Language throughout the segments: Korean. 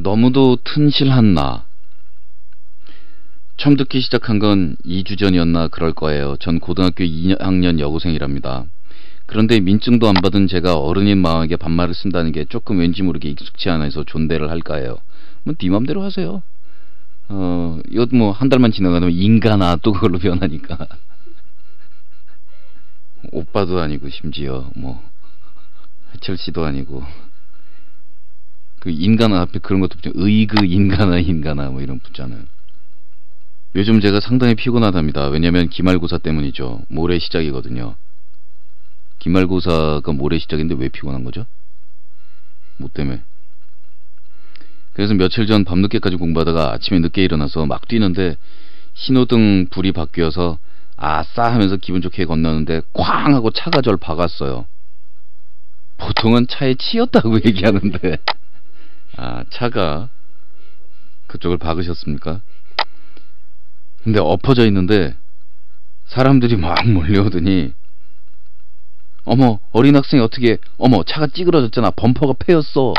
너무도 튼실한 나. 처음 듣기 시작한 건 2주 전이었나 그럴 거예요. 전 고등학교 2학년 여고생이랍니다. 그런데 민증도 안 받은 제가 어른인 마음에게 반말을 쓴다는 게 조금 왠지 모르게 익숙치 않아서 존대를 할까 해요. 뭐 네 맘대로 하세요. 이거 뭐 한 달만 지나가면 인간아 또 그걸로 변하니까. 오빠도 아니고 심지어 뭐 해철씨도 아니고 그 인간아 앞에 그런 것도 붙죠. 의그 인간아 뭐 이런 붙잖아요. 요즘 제가 상당히 피곤하답니다. 왜냐면 기말고사 때문이죠. 모레 시작이거든요. 기말고사가 모레 시작인데 왜 피곤한 거죠? 뭐 때문에? 그래서 며칠 전 밤늦게까지 공부하다가 아침에 늦게 일어나서 막 뛰는데 신호등 불이 바뀌어서 아싸 하면서 기분 좋게 건너는데 쾅 하고 차가 절 박았어요. 보통은 차에 치였다고 얘기하는데 차가 그쪽을 박으셨습니까? 근데 엎어져 있는데 사람들이 막 몰려오더니 어머 어린 학생이 어떻게 어머 차가 찌그러졌잖아 범퍼가 패였어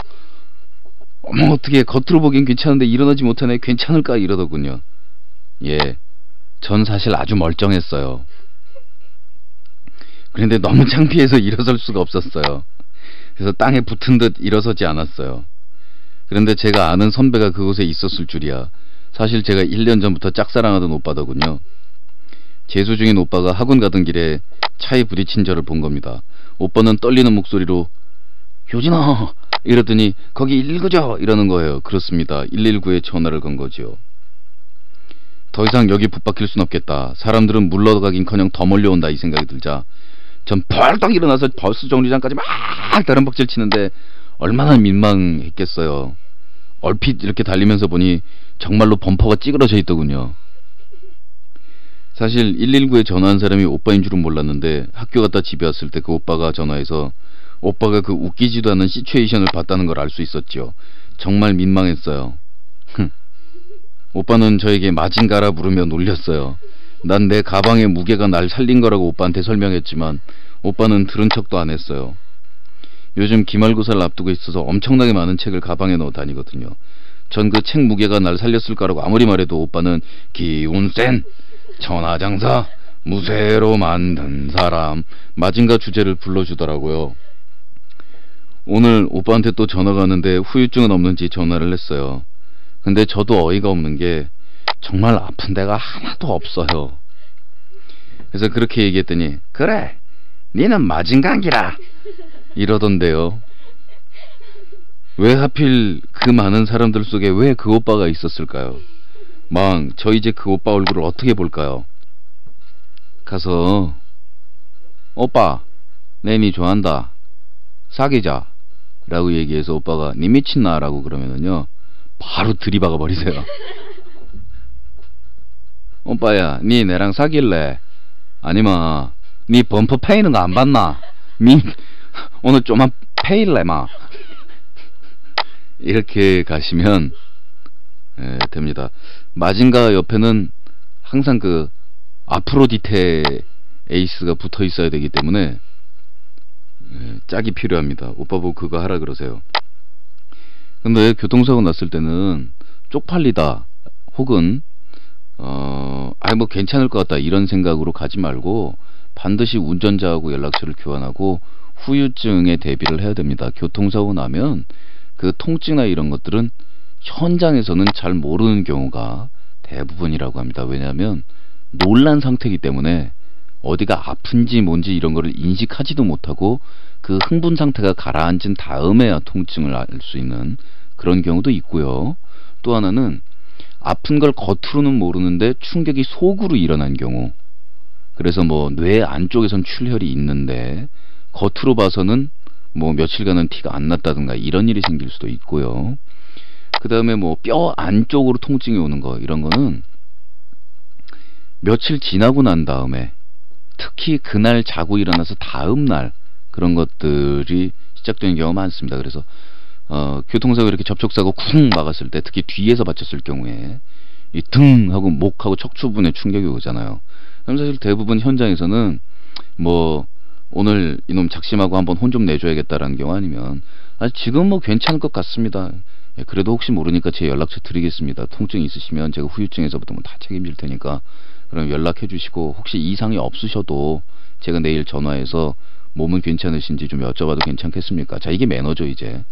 어머 어떻게 겉으로 보기엔 괜찮은데 일어나지 못하네 괜찮을까 이러더군요. 예, 전 사실 아주 멀쩡했어요. 그런데 너무 창피해서 일어설 수가 없었어요. 그래서 땅에 붙은 듯 일어서지 않았어요. 그런데 제가 아는 선배가 그곳에 있었을 줄이야. 사실 제가 1년 전부터 짝사랑하던 오빠더군요. 재수 중인 오빠가 학원 가던 길에 차에 부딪힌 저를 본 겁니다. 오빠는 떨리는 목소리로 효진아 이러더니 거기 119죠 이러는 거예요. 그렇습니다. 119에 전화를 건 거지요. 더 이상 여기 붙박힐 순 없겠다. 사람들은 물러가긴커녕 더 몰려온다 이 생각이 들자 전 벌떡 일어나서 버스 정류장까지 막 다른박질 치는데 얼마나 민망했겠어요. 얼핏 이렇게 달리면서 보니 정말로 범퍼가 찌그러져 있더군요. 사실 119에 전화한 사람이 오빠인 줄은 몰랐는데 학교 갔다 집에 왔을 때 그 오빠가 전화해서 오빠가 그 웃기지도 않은 시츄에이션을 봤다는 걸 알 수 있었죠. 정말 민망했어요. 오빠는 저에게 마징가라 부르며 놀렸어요. 난 내 가방의 무게가 날 살린 거라고 오빠한테 설명했지만 오빠는 들은 척도 안 했어요. 요즘 기말고사를 앞두고 있어서 엄청나게 많은 책을 가방에 넣어 다니거든요. 전 그 책 무게가 날 살렸을 거라고 아무리 말해도 오빠는 기운 센 천하장사 무쇠로 만든 사람 마징가 주제를 불러주더라고요. 오늘 오빠한테 또 전화가 왔는데 후유증은 없는지 전화를 했어요. 근데 저도 어이가 없는 게 정말 아픈 데가 하나도 없어요. 그래서 그렇게 얘기했더니 그래 니는 마징가기라 이러던데요. 왜 하필 그 많은 사람들 속에 왜 그 오빠가 있었을까요? 망, 저 이제 그 오빠 얼굴을 어떻게 볼까요? 가서 오빠 내 니 좋아한다 사귀자 라고 얘기해서 오빠가 니 미친나 라고 그러면은요 바로 들이박아 버리세요. 오빠야 니 내랑 사귈래? 아니면 니 범퍼 패이는 거 안 봤나? 니 오늘 좀만 패일래 마 이렇게 가시면 됩니다. 마징가 옆에는 항상 그 아프로디테 에이스가 붙어 있어야 되기 때문에 짝이 필요합니다. 오빠 보고 그거 하라 그러세요. 근데 교통사고 났을 때는 쪽팔리다 혹은 아이 뭐 괜찮을 것 같다 이런 생각으로 가지 말고 반드시 운전자하고 연락처를 교환하고 후유증에 대비를 해야 됩니다. 교통사고 나면 그 통증이나 이런 것들은 현장에서는 잘 모르는 경우가 대부분이라고 합니다. 왜냐하면 놀란 상태이기 때문에 어디가 아픈지 뭔지 이런 거를 인식하지도 못하고 그 흥분 상태가 가라앉은 다음에야 통증을 알 수 있는 그런 경우도 있고요. 또 하나는 아픈 걸 겉으로는 모르는데 충격이 속으로 일어난 경우, 그래서 뭐 뇌 안쪽에선 출혈이 있는데 겉으로 봐서는 뭐 며칠간은 티가 안 났다든가 이런 일이 생길 수도 있고요. 그 다음에 뭐 뼈 안쪽으로 통증이 오는 거 이런 거는 며칠 지나고 난 다음에 특히 그날 자고 일어나서 다음 날 그런 것들이 시작되는 경우가 많습니다. 그래서 교통사고 이렇게 접촉사고 쿵 막았을 때 특히 뒤에서 받쳤을 경우에 이 등하고 목하고 척추 부분에 충격이 오잖아요. 그럼 사실 대부분 현장에서는 뭐 오늘 이놈 작심하고 한번 혼 좀 내줘야겠다라는 경우 아니면 지금 뭐 괜찮을 것 같습니다. 예, 그래도 혹시 모르니까 제 연락처 드리겠습니다. 통증 있으시면 제가 후유증에서부터 뭐 다 책임질 테니까 그럼 연락해 주시고 혹시 이상이 없으셔도 제가 내일 전화해서 몸은 괜찮으신지 좀 여쭤봐도 괜찮겠습니까? 자, 이게 매너죠. 이제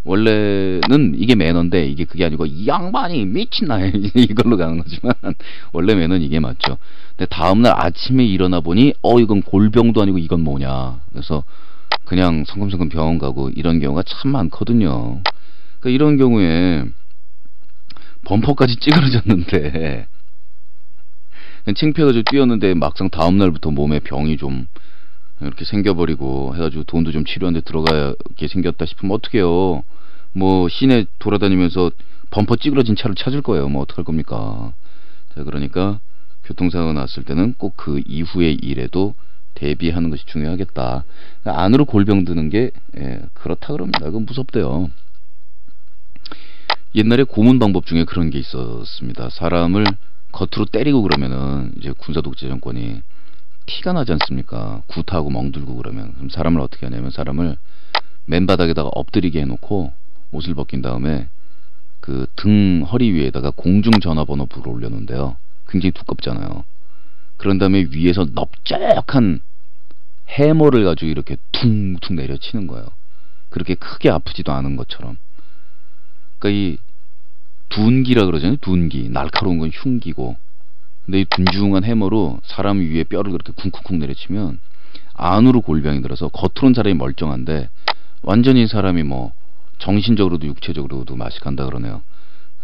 원래는 이게 매너인데 이게 그게 아니고 이 양반이 미친나 이걸로 가는 거지만 원래 매너는 이게 맞죠. 근데 다음날 아침에 일어나 보니 이건 골병도 아니고 이건 뭐냐. 그래서 그냥 성금성금 병원 가고 이런 경우가 참 많거든요. 그러니까 이런 경우에 범퍼까지 찌그러졌는데 창피해가지고 뛰었는데 막상 다음날부터 몸에 병이 좀 이렇게 생겨버리고 해가지고 돈도 좀 치료하는데 들어가게 생겼다 싶으면 어떡해요. 뭐 시내 돌아다니면서 범퍼 찌그러진 차를 찾을 거예요. 뭐 어떡할 겁니까. 자, 그러니까 교통사고가 났을 때는 꼭 그 이후의 일에도 대비하는 것이 중요하겠다. 안으로 골병 드는 게 그렇다 그럽니다. 그건 무섭대요. 옛날에 고문 방법 중에 그런 게 있었습니다. 사람을 겉으로 때리고 그러면은 이제 군사독재 정권이 티가 나지 않습니까? 구타하고 멍들고 그러면. 그럼 사람을 어떻게 하냐면 사람을 맨바닥에다가 엎드리게 해놓고 옷을 벗긴 다음에 그 등 허리 위에다가 공중전화번호부를 올려놓는데요. 굉장히 두껍잖아요. 그런 다음에 위에서 넓적한 해머를 가지고 이렇게 퉁퉁 내려치는 거예요. 그렇게 크게 아프지도 않은 것처럼. 그러니까 이 둔기라 그러잖아요. 둔기. 날카로운 건 흉기고. 근데 이 둔중한 해머로 사람 위에 뼈를 그렇게 쿵쿵쿵 내려치면 안으로 골병이 들어서 겉으로는 사람이 멀쩡한데 완전히 사람이 뭐 정신적으로도 육체적으로도 맛이 간다 그러네요.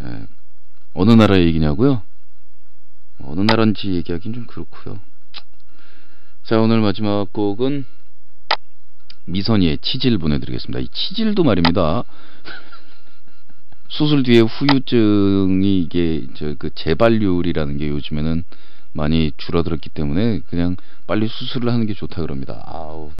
예. 어느 나라 얘기냐고요? 어느 나라인지 얘기하긴 좀 그렇고요. 자, 오늘 마지막 곡은 미선이의 치질 보내드리겠습니다. 이 치질도 말입니다. 수술 뒤에 후유증이 이게 그 재발률이라는 게 요즘에는 많이 줄어들었기 때문에 그냥 빨리 수술을 하는 게 좋다 그럽니다. 아우.